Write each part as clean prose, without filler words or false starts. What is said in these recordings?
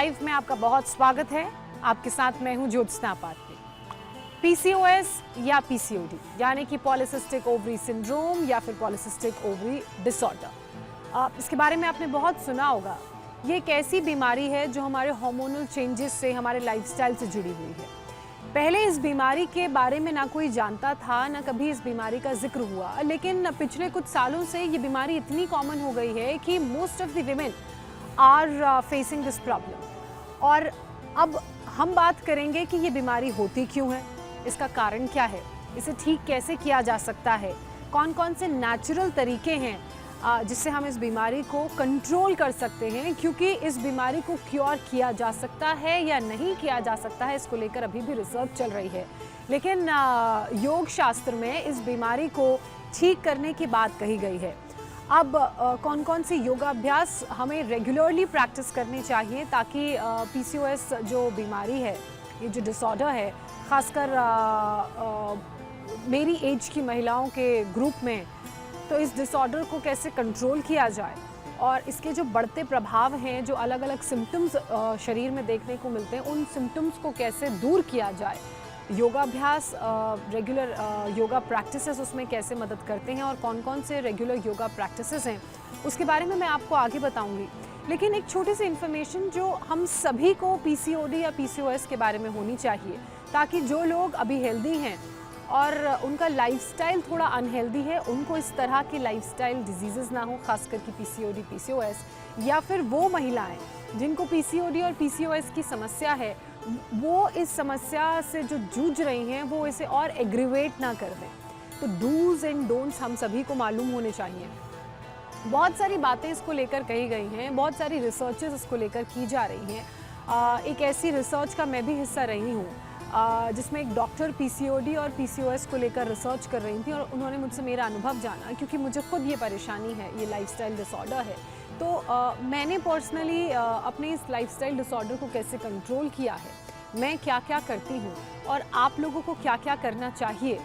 Live में आपका बहुत स्वागत है। आपके साथ मैं हूं ज्योत्सना पाटनी। पीसीओएस या पीसीओडी यानी कि पॉलीसिस्टिक ओवरी सिंड्रोम या फिर पॉलीसिस्टिक ओवरी डिसऑर्डर, इसके बारे में आपने बहुत सुना होगा। ये एक ऐसी बीमारी है जो हमारे हार्मोनल चेंजेस से, हमारे लाइफस्टाइल से जुड़ी हुई है। पहले इस बीमारी के बारे में ना कोई जानता था, ना कभी इस बीमारी का जिक्र हुआ, लेकिन पिछले कुछ सालों से ये बीमारी इतनी कॉमन हो गई है कि most of the women are facing this problem. और अब हम बात करेंगे कि ये बीमारी होती क्यों है, इसका कारण क्या है, इसे ठीक कैसे किया जा सकता है, कौन कौन से नेचुरल तरीके हैं जिससे हम इस बीमारी को कंट्रोल कर सकते हैं, क्योंकि इस बीमारी को क्योर किया जा सकता है या नहीं किया जा सकता है, इसको लेकर अभी भी रिसर्च चल रही है। लेकिन योग शास्त्र में इस बीमारी को ठीक करने की बात कही गई है। अब कौन कौन से योगाभ्यास हमें रेगुलरली प्रैक्टिस करनी चाहिए ताकि पीसीओएस जो बीमारी है, ये जो डिसऑर्डर है, ख़ासकर मेरी एज की महिलाओं के ग्रुप में, तो इस डिसऑर्डर को कैसे कंट्रोल किया जाए और इसके जो बढ़ते प्रभाव हैं, जो अलग अलग सिम्टम्स शरीर में देखने को मिलते हैं, उन सिम्टम्स को कैसे दूर किया जाए। योगाभ्यास, रेगुलर योगा प्रैक्टिसेस उसमें कैसे मदद करते हैं और कौन कौन से रेगुलर योगा प्रैक्टिसेस हैं, उसके बारे में मैं आपको आगे बताऊंगी। लेकिन एक छोटी सी इन्फॉर्मेशन जो हम सभी को पीसीओडी या पीसीओएस के बारे में होनी चाहिए, ताकि जो लोग अभी हेल्दी हैं और उनका लाइफस्टाइल थोड़ा अनहेल्दी है, उनको इस तरह की लाइफस्टाइल डिजीज़ेज़ ना हो, खासकर कि पीसीओडी पीसीओएस, या फिर वो महिलाएं जिनको पीसीओडी और पीसीओएस की समस्या है, वो इस समस्या से जो जूझ रही हैं वो इसे और एग्रीवेट ना कर दें। तो डूज एंड डोंट्स हम सभी को मालूम होने चाहिए। बहुत सारी बातें इसको लेकर कही गई हैं, बहुत सारी रिसर्चेस इसको लेकर की जा रही हैं। एक ऐसी रिसर्च का मैं भी हिस्सा रही हूँ जिसमें एक डॉक्टर पीसीओडी और पीसीओएस को लेकर रिसर्च कर रही थी और उन्होंने मुझसे मेरा अनुभव जाना, क्योंकि मुझे खुद ये परेशानी है, ये लाइफस्टाइल डिसऑर्डर है। तो मैंने पर्सनली अपने इस लाइफस्टाइल डिसऑर्डर को कैसे कंट्रोल किया है, मैं क्या क्या करती हूँ और आप लोगों को क्या क्या करना चाहिए,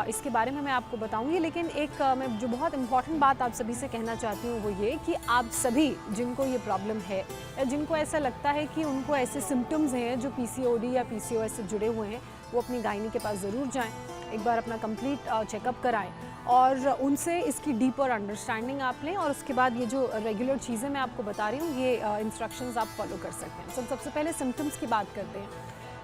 इसके बारे में मैं आपको बताऊंगी। लेकिन एक मैं जो बहुत इम्पॉर्टेंट बात आप सभी से कहना चाहती हूँ वो ये कि आप सभी जिनको ये प्रॉब्लम है या जिनको ऐसा लगता है कि उनको ऐसे सिम्टम्स हैं जो पीसीओडी या पीसीओएस से जुड़े हुए हैं, वो अपनी गायनी के पास ज़रूर जाएं, एक बार अपना कंप्लीट चेकअप कराएं और उनसे इसकी डीपर अंडरस्टैंडिंग आप लें। और उसके बाद ये जो रेगुलर चीज़ें मैं आपको बता रही हूँ, ये इंस्ट्रक्शंस आप फॉलो कर सकते हैं। सबसे पहले सिम्टम्स की बात करते हैं।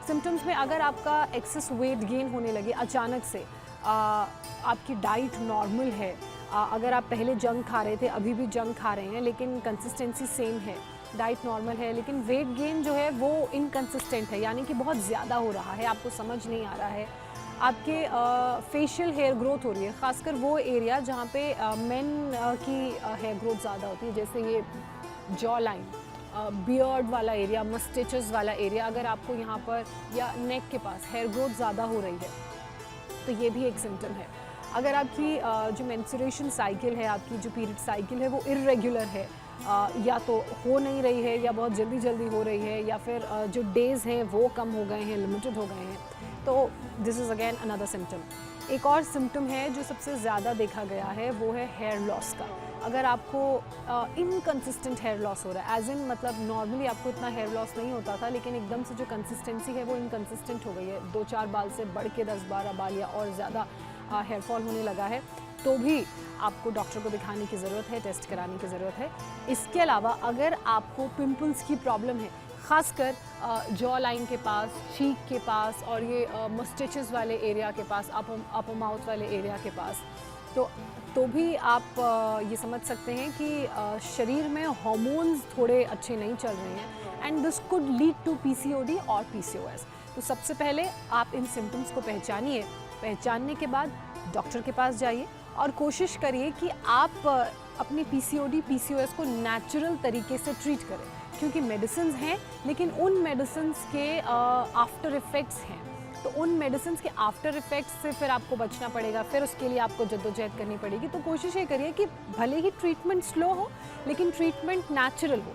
सिम्टम्स में अगर आपका एक्सेस वेट गेन होने लगे अचानक से, आपकी डाइट नॉर्मल है, अगर आप पहले जंक खा रहे थे, अभी भी जंक खा रहे हैं लेकिन कंसिस्टेंसी सेम है, डाइट नॉर्मल है लेकिन वेट गेन जो है वो इनकंसिस्टेंट है, यानी कि बहुत ज़्यादा हो रहा है, आपको समझ नहीं आ रहा है, आपके फेशियल हेयर ग्रोथ हो रही है, ख़ासकर वो एरिया जहाँ पे मेन की हेयर ग्रोथ ज़्यादा होती है, जैसे ये जॉ लाइन, बियर्ड वाला एरिया, मस्टेचेस वाला एरिया, अगर आपको यहाँ पर या नेक के पास हेयर ग्रोथ ज़्यादा हो रही है तो ये भी एक सिम्टम है। अगर आपकी जो मेंस्ट्रुएशन साइकिल है, आपकी जो पीरियड साइकिल है वो इर्रेगुलर है, या तो हो नहीं रही है या बहुत जल्दी जल्दी हो रही है, या फिर जो डेज़ हैं वो कम हो गए हैं, लिमिटेड हो गए हैं, तो this is again another symptom. एक और सिम्टम है जो सबसे ज़्यादा देखा गया है, वो है हेयर लॉस का। अगर आपको इनकंसिस्टेंट हेयर लॉस हो रहा है, एज इन मतलब नॉर्मली आपको इतना हेयर लॉस नहीं होता था, लेकिन एकदम से जो कंसिस्टेंसी है वो इनकंसिस्टेंट हो गई है, 2-4 बाल से बढ़ के 10-12 बाल या और ज़्यादा हेयर फॉल होने लगा है, तो भी आपको डॉक्टर को दिखाने की ज़रूरत है, टेस्ट कराने की ज़रूरत है। इसके अलावा अगर आपको पिंपल्स की प्रॉब्लम है, ख़ासकर जॉ लाइन के पास, चीक के पास और ये मस्टेचेस वाले एरिया के पास, अपर माउथ वाले एरिया के पास, तो भी आप ये समझ सकते हैं कि शरीर में हार्मोन्स थोड़े अच्छे नहीं चल रहे हैं, and this could lead to PCOD और पीसीओएस। तो सबसे पहले आप इन सिम्टम्स को पहचानिए, पहचानने के बाद डॉक्टर के पास जाइए और कोशिश करिए कि आप अपनी पीसीओडी पीसीओएस को नेचुरल तरीके से ट्रीट करें, क्योंकि मेडिसिन्स हैं लेकिन उन मेडिसिन्स के आफ्टर इफ़ेक्ट्स हैं, तो उन मेडिसिन्स के आफ्टर इफ़ेक्ट्स से फिर आपको बचना पड़ेगा, फिर उसके लिए आपको जद्दोजहद करनी पड़ेगी। तो कोशिश ये करिए कि भले ही ट्रीटमेंट स्लो हो लेकिन ट्रीटमेंट नेचुरल हो।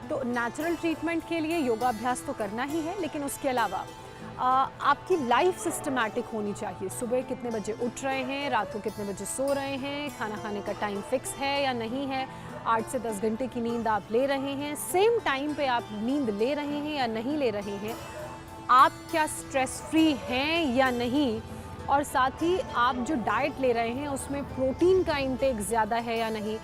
तो नेचुरल ट्रीटमेंट के लिए योगाभ्यास तो करना ही है, लेकिन उसके अलावा आपकी लाइफ सिस्टमैटिक होनी चाहिए। सुबह कितने बजे उठ रहे हैं, रात को कितने बजे सो रहे हैं, खाना खाने का टाइम फिक्स है या नहीं है, 8 से 10 घंटे की नींद आप ले रहे हैं, सेम टाइम पे आप नींद ले रहे हैं या नहीं ले रहे हैं, आप क्या स्ट्रेस फ्री हैं या नहीं, और साथ ही आप जो डाइट ले रहे हैं उसमें प्रोटीन का इंटेक ज़्यादा है या नहीं,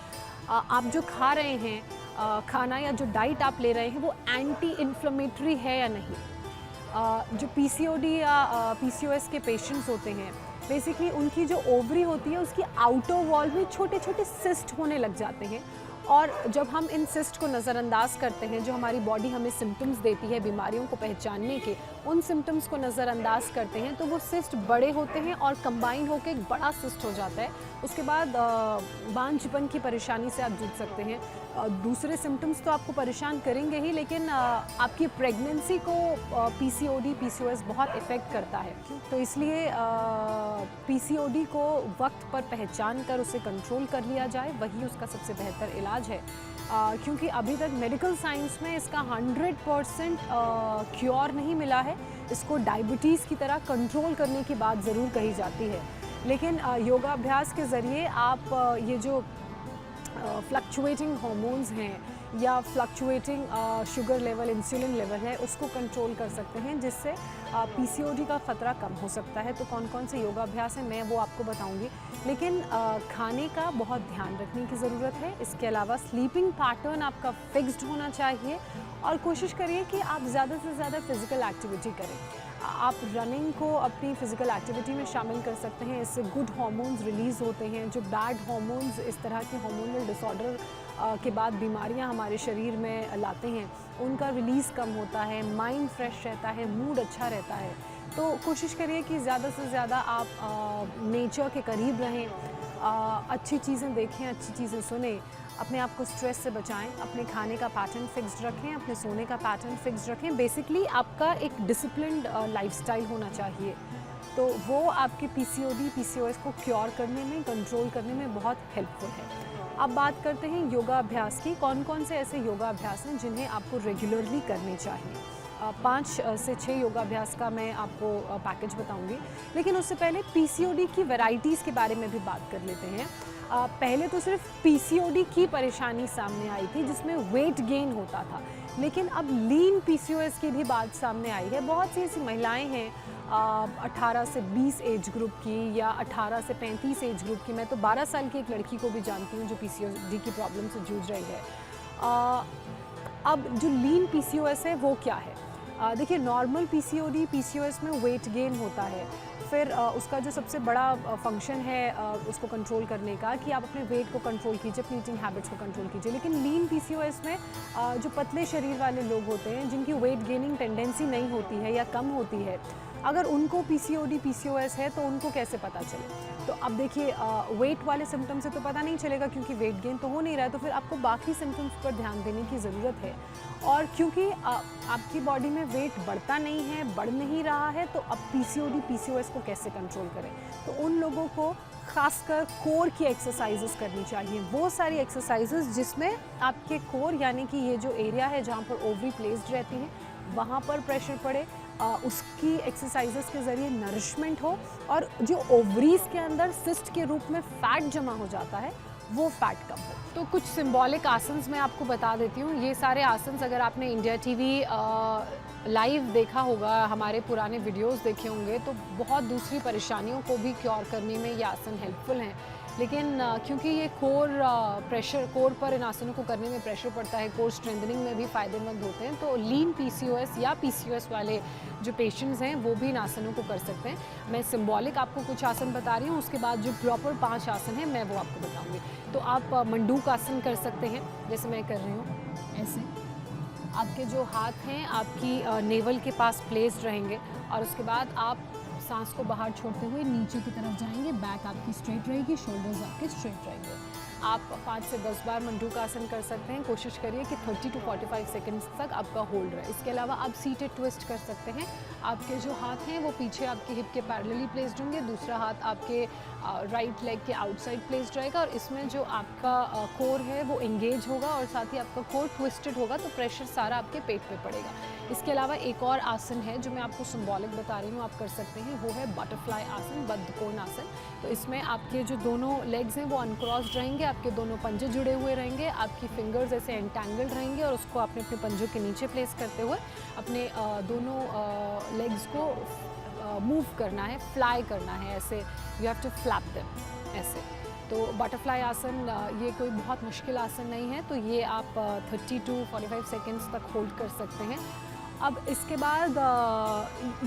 आप जो खा रहे हैं खाना या जो डाइट आप ले रहे हैं वो एंटी इन्फ्लेमेटरी है या नहीं। जो पीसीओडी या पीसीओएस के पेशेंट्स होते हैं, बेसिकली उनकी जो ओवरी होती है उसकी आउटर वॉल में छोटे छोटे सिस्ट होने लग जाते हैं, और जब हम इन सिस्ट को नज़रअंदाज करते हैं, जो हमारी बॉडी हमें सिम्टम्स देती है बीमारियों को पहचानने के, उन सिम्टम्स को नज़रअंदाज करते हैं तो वो सिस्ट बड़े होते हैं और कंबाइन होकर एक बड़ा सिस्ट हो जाता है। उसके बाद बांझपन की परेशानी से आप जूझ सकते हैं। दूसरे सिम्टम्स तो आपको परेशान करेंगे ही, लेकिन आपकी प्रेगनेंसी को पीसीओडी पीसीओएस बहुत इफ़ेक्ट करता है। तो इसलिए पीसीओडी को वक्त पर पहचान कर उसे कंट्रोल कर लिया जाए, वही उसका सबसे बेहतर इलाज है। क्योंकि अभी तक मेडिकल साइंस में इसका 100% क्योर नहीं मिला है। इसको डायबिटीज़ की तरह कंट्रोल करने की बात ज़रूर कही जाती है, लेकिन योगाभ्यास के ज़रिए आप ये जो फ्लक्चुएटिंग हार्मोन्स हैं या fluctuating sugar level, insulin level है, उसको कंट्रोल कर सकते हैं, जिससे पीसीओडी का ख़तरा कम हो सकता है। तो कौन कौन से योगाभ्यास हैं मैं वो आपको बताऊंगी, लेकिन खाने का बहुत ध्यान रखने की ज़रूरत है। इसके अलावा स्लीपिंग पैटर्न आपका फिक्स्ड होना चाहिए, और कोशिश करिए कि आप ज़्यादा से ज़्यादा फिज़िकल एक्टिविटी करें। आप रनिंग को अपनी फ़िज़िकल एक्टिविटी में शामिल कर सकते हैं। इससे गुड हार्मोन्स रिलीज़ होते हैं। जो बैड हार्मोन्स, इस तरह के हार्मोनल डिसऑर्डर के बाद बीमारियां हमारे शरीर में लाते हैं, उनका रिलीज़ कम होता है, माइंड फ्रेश रहता है, मूड अच्छा रहता है। तो कोशिश करिए कि ज़्यादा से ज़्यादा आप नेचर के करीब रहें, अच्छी चीज़ें देखें, अच्छी चीज़ें सुनें, अपने आप को स्ट्रेस से बचाएं, अपने खाने का पैटर्न फिक्स्ड रखें, अपने सोने का पैटर्न फिक्स्ड रखें। बेसिकली आपका एक डिसिप्लिन्ड लाइफस्टाइल होना चाहिए, तो वो आपके पीसीओडी पीसीओएस को क्योर करने में, कंट्रोल करने में बहुत हेल्पफुल है। अब बात करते हैं योगाभ्यास की। कौन कौन से ऐसे योगाभ्यास हैं जिन्हें आपको रेगुलरली करने चाहिए। 5 से 6 योगाभ्यास का मैं आपको पैकेज बताऊंगी, लेकिन उससे पहले पीसीओडी की वैरायटीज़ के बारे में भी बात कर लेते हैं। पहले तो सिर्फ पीसीओडी की परेशानी सामने आई थी जिसमें वेट गेन होता था, लेकिन अब लीन पीसीओएस की भी बात सामने आई है। बहुत सी ऐसी महिलाएं हैं 18 से 20 एज ग्रुप की या 18 से 35 एज ग्रुप की। मैं तो 12 साल की एक लड़की को भी जानती हूँ जो पीसीओडी की प्रॉब्लम से जूझ रही है। अब जो लीन पीसीओएस है वो क्या है? देखिए, नॉर्मल पीसीओडी पीसीओएस में वेट गेन होता है, फिर उसका जो सबसे बड़ा फंक्शन है उसको कंट्रोल करने का, कि आप अपने वेट को कंट्रोल कीजिए, अपनी ईटिंग हैबिट्स को कंट्रोल कीजिए। लेकिन लीन पीसीओएस में जो पतले शरीर वाले लोग होते हैं, जिनकी वेट गेनिंग टेंडेंसी नहीं होती है या कम होती है, अगर उनको पीसीओडी पीसीओएस है तो उनको कैसे पता चले? तो अब देखिए, वेट वाले सिम्टम से तो पता नहीं चलेगा क्योंकि वेट गेन तो हो नहीं रहा है, तो फिर आपको बाकी सिम्टम्स पर ध्यान देने की ज़रूरत है। और क्योंकि आपकी बॉडी में वेट बढ़ता नहीं है, बढ़ नहीं रहा है, तो अब पीसीओडी पीसीओएस को कैसे कंट्रोल करें? तो उन लोगों को खासकर कोर की एक्सरसाइजेस करनी चाहिए। वो सारी एक्सरसाइजेस जिसमें आपके कोर, यानी कि ये जो एरिया है जहाँ पर ओवरी प्लेस्ड रहती है, वहाँ पर प्रेशर पड़े, उसकी एक्सरसाइजेस के ज़रिए नरिशमेंट हो, और जो ओवरीज़ के अंदर सिस्ट के रूप में फ़ैट जमा हो जाता है वो फैट कम हो। तो कुछ सिंबॉलिक आसन्स मैं आपको बता देती हूँ। ये सारे आसन्स अगर आपने इंडिया टीवी लाइव देखा होगा, हमारे पुराने वीडियोस देखे होंगे, तो बहुत दूसरी परेशानियों को भी क्योर करने में ये आसन हेल्पफुल हैं। लेकिन क्योंकि ये कोर पर इन आसनों को करने में प्रेशर पड़ता है, कोर स्ट्रेंथनिंग में भी फ़ायदेमंद होते हैं, तो लीन पीसीओएस या पीसीओएस वाले जो पेशेंट्स हैं वो भी इन आसनों को कर सकते हैं। मैं सिंबॉलिक आपको कुछ आसन बता रही हूँ, उसके बाद जो प्रॉपर 5 आसन हैं मैं वो आपको बताऊँगी। तो आप मंडूक आसन कर सकते हैं, जैसे मैं कर रही हूँ। ऐसे आपके जो हाथ हैं आपकी नेवल के पास प्लेस्ड रहेंगे, और उसके बाद आप सांस को बाहर छोड़ते हुए नीचे की तरफ जाएंगे। बैक आपकी स्ट्रेट रहेगी, शोल्डर्स आपके स्ट्रेट रहेंगे। आप 5 से 10 बार मंडूक आसन कर सकते हैं। कोशिश करिए कि 30 to 45 सेकंड्स तक आपका होल्ड रहे। इसके अलावा आप सीटेड ट्विस्ट कर सकते हैं। आपके जो हाथ हैं वो पीछे आपके हिप के पैरेलली प्लेस्ड होंगे, दूसरा हाथ आपके राइट लेग के आउटसाइड प्लेस्ड रहेगा और इसमें जो आपका कोर है वो एंगेज होगा और साथ ही आपका कोर ट्विस्टेड होगा, तो प्रेशर सारा आपके पेट पे पड़ेगा। इसके अलावा एक और आसन है जो मैं आपको सिंबॉलिक बता रही हूँ, आप कर सकते हैं, वो है बटरफ्लाई आसन, बद्धकोण आसन। तो इसमें आपके जो दोनों लेग्स हैं वो अनक्रॉस्ड रहेंगे, आपके दोनों पंजे जुड़े हुए रहेंगे, आपकी फिंगर्स ऐसे एंटेंगल्ड रहेंगे और उसको आपने अपने पंजों के नीचे प्लेस करते हुए अपने दोनों लेग्स को मूव करना है, फ्लाई करना है, ऐसे you have to flap them ऐसे। तो बटरफ्लाई आसन ये कोई बहुत मुश्किल आसन नहीं है, तो ये आप 30 to 45 सेकेंड्स तक होल्ड कर सकते हैं। अब इसके बाद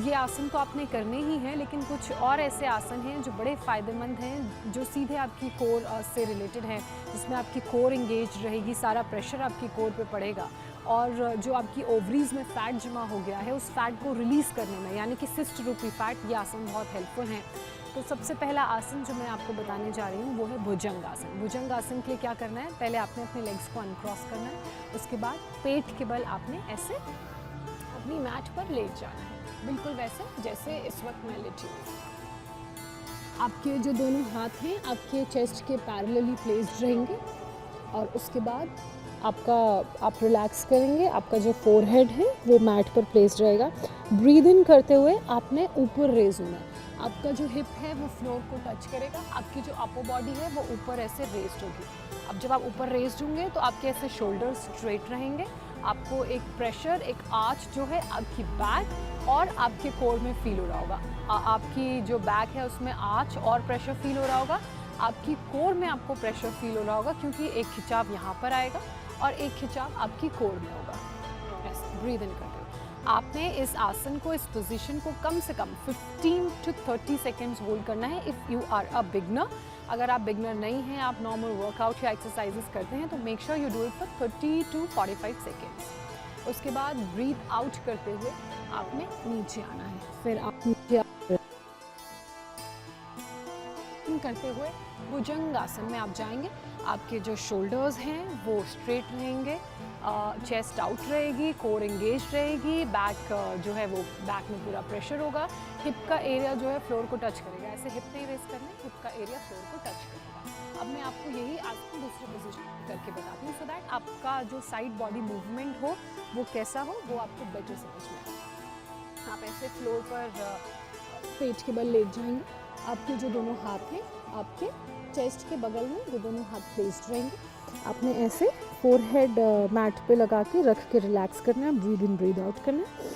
ये आसन तो आपने करने ही हैं, लेकिन कुछ और ऐसे आसन हैं जो बड़े फ़ायदेमंद हैं, जो सीधे आपकी कोर से रिलेटेड हैं, जिसमें आपकी कोर इंगेज रहेगी, सारा प्रेशर आपकी कोर पे पड़ेगा और जो आपकी ओवरीज में फ़ैट जमा हो गया है उस फैट को रिलीज़ करने में, यानी कि सिस्ट रूपी फैट, ये आसन बहुत हेल्पफुल हैं। तो सबसे पहला आसन जो मैं आपको बताने जा रही हूँ वो है भुजंग आसन। भुजंग आसन के लिए क्या करना है, पहले आपने अपने लेग्स को अनक्रॉस करना है, उसके बाद पेट के बल आपने ऐसे अपनी मैट पर लेट जाना है, बिल्कुल वैसे जैसे इस वक्त मैं लेटी हूँ। आपके जो दोनों हाथ हैं आपके चेस्ट के पैरेलली प्लेस्ड रहेंगे और उसके बाद आप रिलैक्स करेंगे, आपका जो फोरहेड है वो मैट पर प्लेस्ड रहेगा। ब्रीद इन करते हुए आपने ऊपर रेज होना है, आपका जो हिप है वो फ्लोर को टच करेगा, आपकी जो अपर बॉडी है वो ऊपर ऐसे रेस्ड होगी। अब जब आप ऊपर रेस्ड होंगे तो आपके ऐसे शोल्डर्स स्ट्रेट रहेंगे, आपको एक प्रेशर, एक आर्च जो है आपकी बैक और आपके कोर में फील हो रहा होगा। आपकी जो बैक है उसमें आर्च और प्रेशर फील हो रहा होगा, आपकी कोर में आपको प्रेशर फील हो रहा होगा क्योंकि एक खिंचाव यहाँ पर आएगा और एक खिंचाव आपकी कोर में होगा। ऐसे ब्रीद इन करते हुए आपने इस आसन को, इस पोजीशन को कम से कम 15 to 30 सेकेंड्स होल्ड करना है if you are a beginner. अगर आप बिगनर नहीं हैं, आप नॉर्मल वर्कआउट या एक्सरसाइजेस करते हैं तो make sure you do it for 30 to 45 seconds. उसके बाद ब्रीथ आउट करते हुए आपने नीचे आना है, फिर आप नीचे करते हुए भुजंग आसन में आप जाएंगे। आपके जो शोल्डर्स हैं वो स्ट्रेट रहेंगे, चेस्ट आउट रहेगी, कोर एंगेज रहेगी, बैक जो है वो बैक में पूरा प्रेशर होगा, हिप का एरिया जो है फ्लोर को टच करेगा, ऐसे हिप नहीं रेस करना, हिप का एरिया फ्लोर को टच करेगा। अब मैं आपको यही आसन दूसरे पोजीशन करके बताती हूँ सो दैट आपका जो साइड बॉडी मूवमेंट हो वो कैसा हो वो आपको बेटर समझ में आए। आप ऐसे फ्लोर पर पेट के बल लेट जाएंगे, आपके जो दोनों हाथ हैं आपके चेस्ट के बगल में वो दोनों हाथ प्लेस्ड रहेंगे, आपने ऐसे फोरहेड मैट पे लगा के रख के रिलैक्स करना है, ब्रीद इन ब्रीद आउट करना है,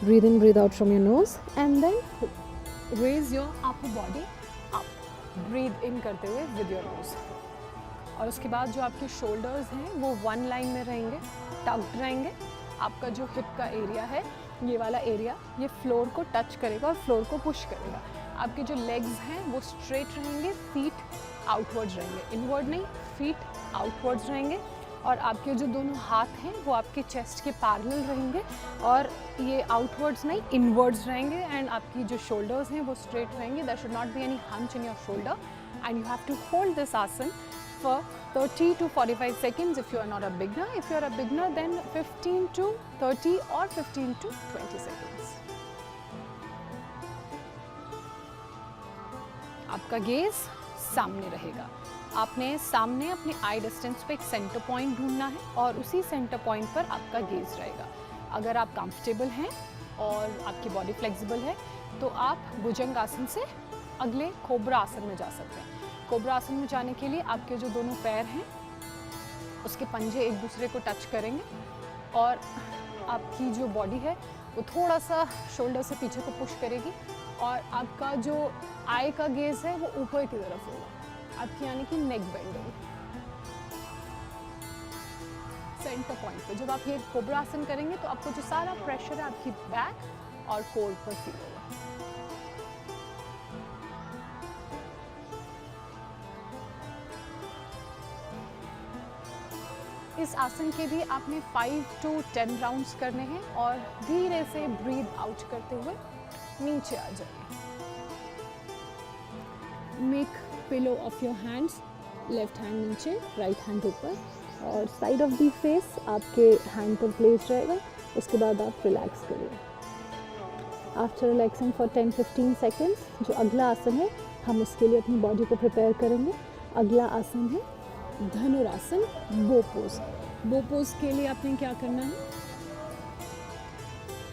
breathe in breathe out from your nose and then raise your upper body up, breathe in करते हुए विद योर नोज। और उसके बाद जो आपके शोल्डर्स हैं वो वन लाइन में रहेंगे, टक्ड रहेंगे, आपका जो हिप का एरिया है ये वाला एरिया ये फ्लोर को टच करेगा और फ्लोर को पुश करेगा। आपके जो लेग्स हैं वो स्ट्रेट रहेंगे, फीट आउटवर्ड्स रहेंगे, इनवर्ड नहीं, फीट आउटवर्ड्स रहेंगे और आपके जो दोनों हाथ हैं वो आपके चेस्ट के पैरेलल रहेंगे और ये आउटवर्ड्स नहीं इनवर्ड्स रहेंगे एंड आपकी जो शोल्डर्स हैं वो स्ट्रेट रहेंगे। There should not be any hunch in your shoulder and you have to hold this asana for 30 to 45 seconds if you are not a beginner. If you are a beginner then 15 to 30 or 15 to 20 seconds. आपका gauge सामने रहेगा, आपने सामने अपने आई distance पे एक centre point ढूंढना है और उसी सेंटर पॉइंट पर आपका गेज रहेगा। अगर आप कंफर्टेबल हैं और आपकी बॉडी फ्लेक्सिबल है तो आप भुजंग आसन से अगले कोबरा आसन में जा सकते हैं। कोबरा आसन में जाने के लिए आपके जो दोनों पैर हैं उसके पंजे एक दूसरे को टच करेंगे और आपकी जो बॉडी है वो थोड़ा सा शोल्डर से पीछे को पुश करेगी और आपका जो आई का गेज है वो ऊपर की तरफ होगा, आपकी यानी कि नेक बेंड होगी सेंटर पॉइंट पे। जब आप ये कोबरा आसन करेंगे तो आपको जो सारा प्रेशर है आपकी बैक और कोर पर फील होगा। इस आसन के भी आपने 5 to 10 राउंड्स करने हैं और धीरे से ब्रीद आउट करते हुए नीचे आ जाइए। Make pillow of your hands, left hand नीचे, राइट हैंड ऊपर और साइड ऑफ द फेस आपके हैंड पर प्लेस रहेगा। उसके बाद आप रिलैक्स करिए। आफ्टर रिलैक्सिंग फॉर 10-15 सेकेंड्स, जो अगला आसन है हम उसके लिए अपनी बॉडी को प्रिपेयर करेंगे। अगला आसन है धनुरासन, बो पोज। बो पोज के लिए आपने क्या करना है,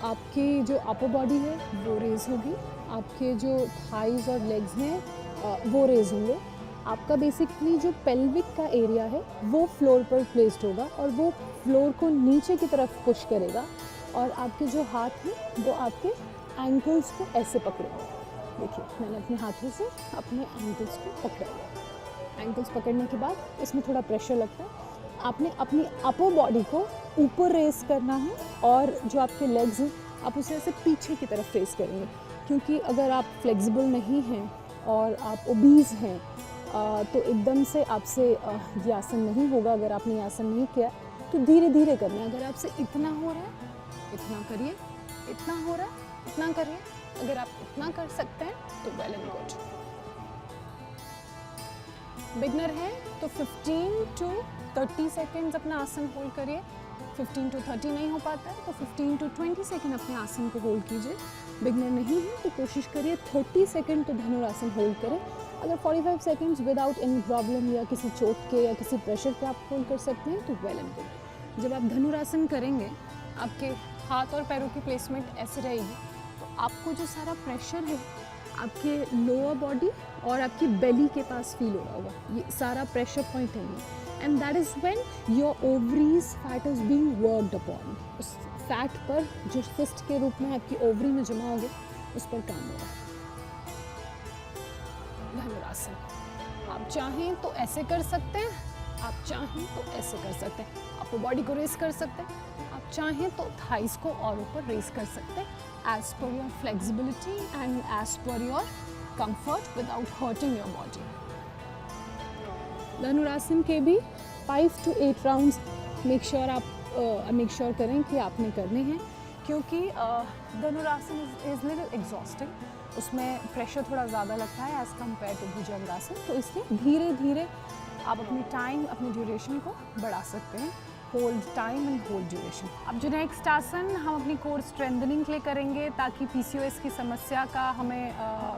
आपकी जो अपर बॉडी है वो रेज होगी, आपके जो थाइज और लेग्स हैं वो रेज होंगे। आपका बेसिकली जो पेल्विक का एरिया है वो फ्लोर पर प्लेस्ड होगा और वो फ्लोर को नीचे की तरफ पुश करेगा और आपके जो हाथ हैं वो आपके एंकल्स को ऐसे पकड़ेंगे। देखिए मैंने अपने हाथों से अपने एंकल्स को पकड़ा हुआ। एंकल्स पकड़ने के बाद इसमें थोड़ा प्रेशर लगता है। आपने अपनी अपर बॉडी को ऊपर रेस करना है और जो आपके लेग्स हैं आप उसे ऐसे पीछे की तरफ रेस करेंगे, क्योंकि अगर आप फ्लेक्सिबल नहीं हैं और आप ओबीज हैं तो एकदम से आपसे ये आसन नहीं होगा। अगर आपने ये आसन नहीं किया तो धीरे धीरे करना है। अगर आपसे इतना हो रहा है इतना करिए, इतना हो रहा है इतना करिए। अगर आप इतना कर सकते हैं तो वेल एंड गुड। बिगनर है तो 15 to 30 सेकेंड्स अपना आसन होल्ड करिए। 15 to 30 नहीं हो पाता है तो 15 to 20 सेकेंड अपने आसन को होल्ड कीजिए। बिगनर नहीं है तो कोशिश करिए 30 सेकेंड तो धनुरासन होल्ड करें। अगर 45 सेकेंड्स विदाउट एनी प्रॉब्लम या किसी चोट के या किसी प्रेशर के आप होल्ड कर सकते हैं तो वेल एंड गुड। जब आप धनुरासन करेंगे आपके हाथ और पैरों की प्लेसमेंट ऐसे रहेगी तो आपको जो सारा प्रेशर है आपके लोअर बॉडी और आपकी बेली के पास फील हो रहा होगा। ये सारा प्रेशर पॉइंट है ये, and that is when your ovaries fat is being worked upon. उस फैट पर जो सिस्ट के रूप में आपकी ओवरी में जमा होगे उस पर काम हो रहा है। धनुरासन आप चाहें तो ऐसे कर सकते हैं, आप चाहें तो ऐसे कर सकते हैं, आप बॉडी को रेस कर सकते हैं, आप चाहें तो थाइस को और ऊपर रेस कर सकते हैं as per your flexibility and as per your comfort without hurting your body. धनुरासन के भी 5 to 8 राउंड्स मेक श्योर करें कि आपने करने हैं, क्योंकि धनुरासन इज लिटिल एग्जॉस्टिंग। उसमें प्रेशर थोड़ा ज़्यादा लगता है एज़ कम्पेयर टू भुजंगासन, तो इसलिए धीरे धीरे आप अपनी टाइम अपनी ड्यूरेशन को बढ़ा सकते हैं। Hold time and hold duration. अब जो नेक्स्ट आसन हम अपनी कोर स्ट्रेंथनिंग के लिए करेंगे ताकि पीसीओएस की समस्या का हमें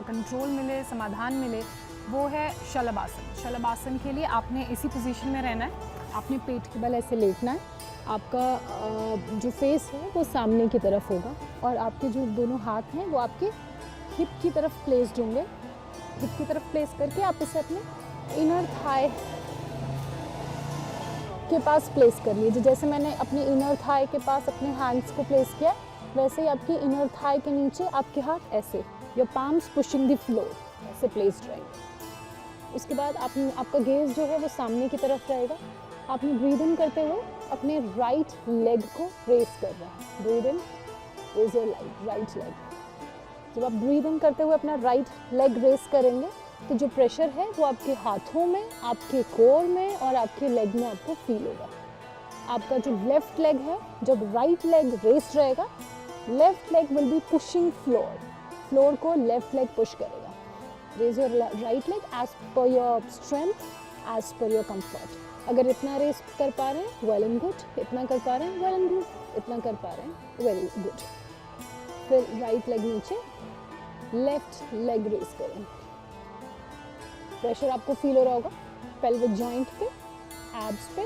कंट्रोल मिले, समाधान मिले, वो है शलभासन। शलभासन के लिए आपने इसी पोजीशन में रहना है, आपने पेट के बल ऐसे लेटना है, आपका जो फेस है वो सामने की तरफ होगा और आपके जो दोनों हाथ हैं वो आपके हिप की तरफ प्लेस्ड होंगे। हिप की तरफ प्लेस करके आप इसे अपने इनर थाई के पास प्लेस कर लीजिए। जैसे मैंने अपने इनर थाई के पास अपने हैंड्स को प्लेस किया, वैसे ही आपकी इनर थाई के नीचे आपके हाथ ऐसे, your palms pushing the floor, ऐसे प्लेस्ड रहेंगे। उसके बाद आपका गेज जो है वो सामने की तरफ रहेगा। आपने ब्रीद इन करते हुए अपने राइट लेग को रेस कर रहा है। Breathe in, raise your right leg. जब आप ब्रीद इन करते हुए अपना राइट लेग रेस करेंगे तो जो प्रेशर है वो आपके हाथों में, आपके कोर में और आपके लेग में आपको फील होगा। आपका जो लेफ्ट लेग है, जब राइट लेग रेस्ड रहेगा, left leg will be pushing floor, floor को लेफ्ट लेग पुश करेगा। Raise your right leg as per your strength, as per your comfort. अगर इतना रेस कर पा रहे हैं वेल एंड गुड, इतना कर पा रहे हैं वेल एंड गुड, इतना कर पा रहे हैं वेरी गुड। फिर राइट लेग नीचे, लेफ्ट लेग रेस करें। प्रेशर आपको फील हो रहा होगा पेल्विक जॉइंट पे, एब्स पे,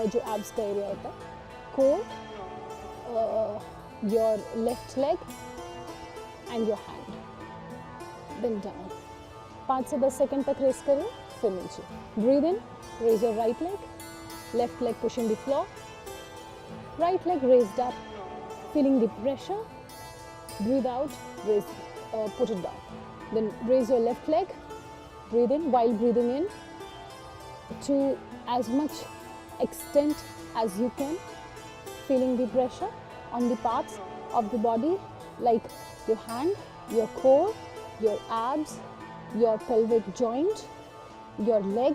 जो एब्स का एरिया होता है, core, your left leg and your hand. Then down 5 से 10 सेकेंड तक रेस करें, फिर नीचे। Breathe in, raise your right leg, left leg pushing the floor, right leg raised up, feeling the pressure. Breathe out, raise, put it down. Then raise your left leg. Breathe in. While breathing in, to as much extent as you can, feeling the pressure on the parts of the body like your hand, your core, your abs, your pelvic joint, your leg.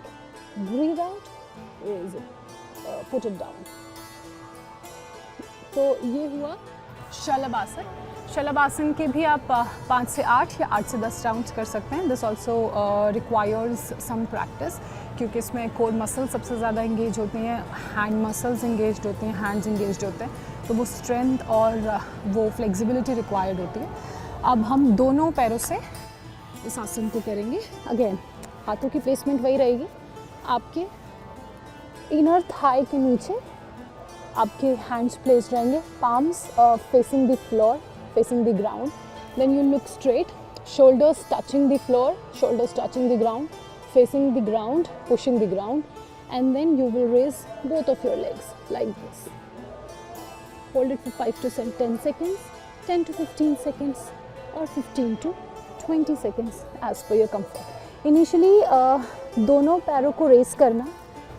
Breathe out, raise it, put it down. तो ये हुआ शलभासन। शलभासन के भी आप 5 से 8 या 8 से 10 rounds कर सकते हैं। This also requires some practice, क्योंकि इसमें कोर मसल सबसे ज़्यादा इंगेज होते हैं, हैंड मसल्स इंगेज होते हैं, हैंड्स इंगेज होते हैं, तो वो स्ट्रेंथ और वो फ्लेक्सिबिलिटी रिक्वायर्ड होती है। अब हम दोनों पैरों से इस आसन को करेंगे। अगेन हाथों की प्लेसमेंट वही रहेगी, आपके इनर थाई के नीचे आपके हैंड्स प्लेस रहेंगे, palms facing the floor, facing the ground. Then you look straight, shoulders touching the floor, shoulders touching the ground, facing the ground, pushing the ground, and then you will raise both of your legs like this. Hold it for 5 to 10 seconds, 10 to 15 seconds, or 15 to 20 seconds as per your comfort. Initially दोनों पैरों को race करना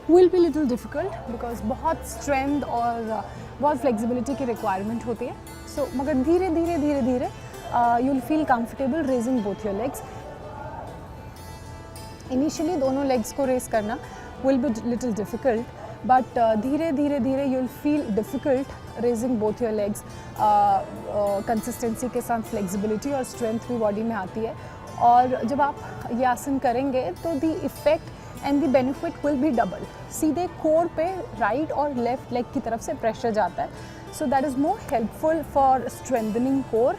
will be little difficult because बहुत strength और बहुत flexibility की requirement होती है। So मगर धीरे धीरे धीरे धीरे you'll feel comfortable raising both your legs. Initially दोनों legs को raise करना will be little difficult, but धीरे धीरे धीरे you'll feel difficult raising both your legs. consistency के साथ flexibility और strength भी body में आती है, और जब आप ये आसन करेंगे तो the effect and the benefit will be double. सीधे कोर पे राइट और लेफ्ट लेग की तरफ से प्रेशर जाता है, so that is more helpful for strengthening core,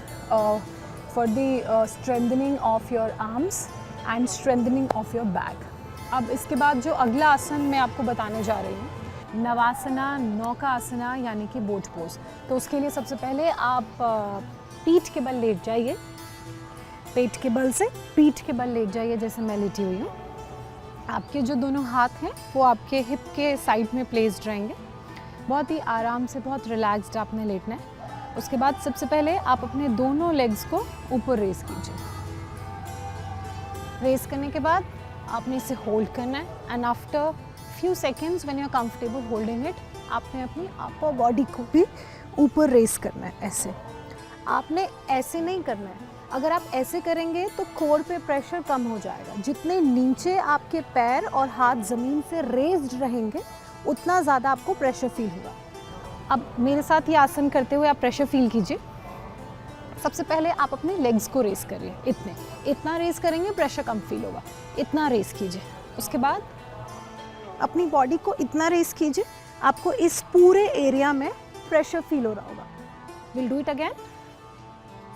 for the strengthening of your arms and strengthening of your back. अब इसके बाद जो अगला आसन मैं आपको बताने जा रही हूँ, नवासना, नौका आसना यानी कि बोट पोज। तो उसके लिए सबसे पहले आप पीठ के बल लेट जाइए, पेट के बल से पीठ के बल लेट जाइए जैसे मैं लेटी हुई हूँ। आपके जो दोनों हाथ हैं वो आपके हिप के साइड में प्लेस्ड रहेंगे। बहुत ही आराम से, बहुत रिलैक्स्ड आपने लेटना है। उसके बाद सबसे पहले आप अपने दोनों लेग्स को ऊपर रेस कीजिए। रेस करने के बाद आपने इसे होल्ड करना है, and after few seconds when you are comfortable holding it, आपने अपनी अपर बॉडी को भी ऊपर रेस करना है। ऐसे आपने ऐसे नहीं करना है, अगर आप ऐसे करेंगे तो कोर पे प्रेशर कम हो जाएगा। जितने नीचे आपके पैर और हाथ ज़मीन से रेज्ड रहेंगे उतना ज़्यादा आपको प्रेशर फील होगा। अब मेरे साथ ये आसन करते हुए आप प्रेशर फील कीजिए। सबसे पहले आप अपने लेग्स को रेस करिए, इतना रेस करेंगे प्रेशर कम फील होगा। इतना रेस कीजिए, उसके बाद अपनी बॉडी को इतना रेस कीजिए, आपको इस पूरे एरिया में प्रेशर फील हो रहा होगा। Will do it again.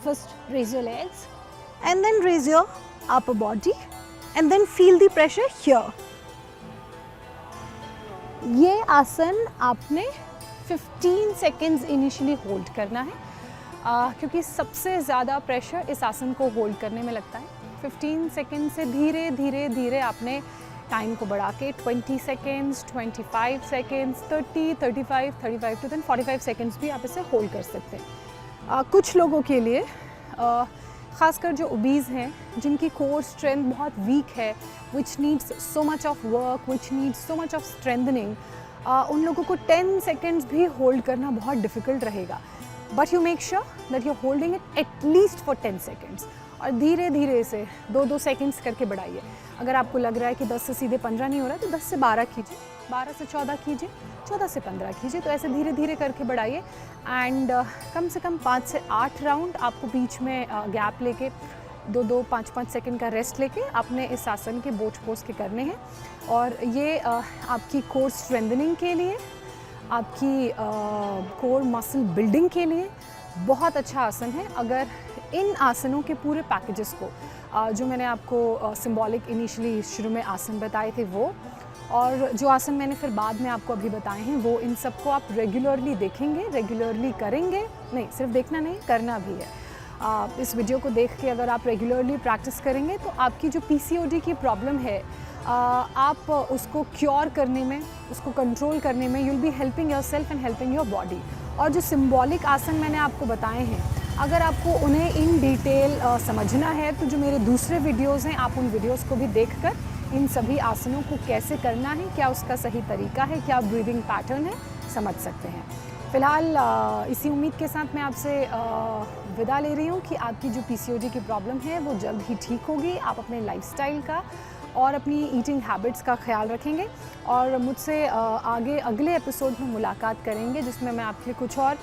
First raise your legs and then raise your upper body and then feel the pressure here. ये आसन आपने 15 सेकेंड्स इनिशियली होल्ड करना है, क्योंकि सबसे ज़्यादा प्रेशर इस आसन को होल्ड करने में लगता है। 15 सेकेंड से धीरे धीरे धीरे आपने टाइम को बढ़ा के 20 सेकेंड्स, 25 सेकेंड्स, 30, 35 टू 45 सेकेंड्स भी आप इसे होल्ड कर सकते हैं। कुछ लोगों के लिए ख़ासकर जो ओबीज़ हैं, जिनकी कोर स्ट्रेंथ बहुत वीक है, which needs so much of work, which needs so much of strengthening, उन लोगों को 10 सेकेंड्स भी होल्ड करना बहुत डिफ़िकल्ट रहेगा। But you make sure that you are holding it at least for 10 seconds, और धीरे धीरे इसे 2-2 सेकेंड्स करके बढ़ाइए। अगर आपको लग रहा है कि 10 से सीधे 15 नहीं हो रहा है तो 10 से 12 कीजिए, 12 से 14 कीजिए, 14 से 15 कीजिए। तो ऐसे धीरे धीरे करके बढ़ाइए, एंड कम से कम 5 से 8 राउंड आपको बीच में गैप लेके 2-2, 5-5 सेकेंड का रेस्ट लेके आपने इस आसन के बोट पोज के करने हैं। और ये आपकी कोर स्ट्रेंथनिंग के लिए, आपकी कोर मसल बिल्डिंग के लिए बहुत अच्छा आसन है। अगर इन आसनों के पूरे पैकेजेस को जो मैंने आपको सिंबॉलिक इनिशियली शुरू में आसन बताए थे वो, और जो आसन मैंने फिर बाद में आपको अभी बताए हैं वो, इन सबको आप रेगुलरली देखेंगे, रेगुलरली करेंगे, नहीं सिर्फ देखना नहीं, करना भी है। इस वीडियो को देख के अगर आप रेगुलरली प्रैक्टिस करेंगे तो आपकी जो PCOD की प्रॉब्लम है, आप उसको क्योर करने में, उसको कंट्रोल करने में, you will be helping your self and helping your body. और जो सिंबॉलिक आसन मैंने आपको बताए हैं, अगर आपको उन्हें इन डिटेल समझना है तो जो मेरे दूसरे वीडियोज़ हैं, आप उन वीडियोज़ को भी देखकर इन सभी आसनों को कैसे करना है, क्या उसका सही तरीका है, क्या ब्रीदिंग पैटर्न है, समझ सकते हैं। फ़िलहाल इसी उम्मीद के साथ मैं आपसे विदा ले रही हूँ कि आपकी जो PCOD की प्रॉब्लम है वो जल्द ही ठीक होगी। आप अपने लाइफस्टाइल का और अपनी ईटिंग हैबिट्स का ख्याल रखेंगे, और मुझसे आगे अगले एपिसोड में मुलाकात करेंगे, जिसमें मैं आपके लिए कुछ और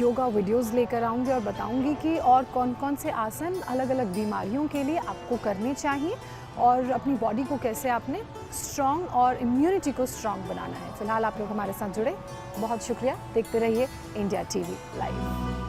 योगा वीडियोस लेकर आऊँगी और बताऊँगी कि और कौन कौन से आसन अलग अलग बीमारियों के लिए आपको करने चाहिए और अपनी बॉडी को कैसे आपने स्ट्रॉन्ग और इम्यूनिटी को स्ट्रॉन्ग बनाना है। फिलहाल आप लोग हमारे साथ जुड़े, बहुत शुक्रिया। देखते रहिए इंडिया टीवी लाइव।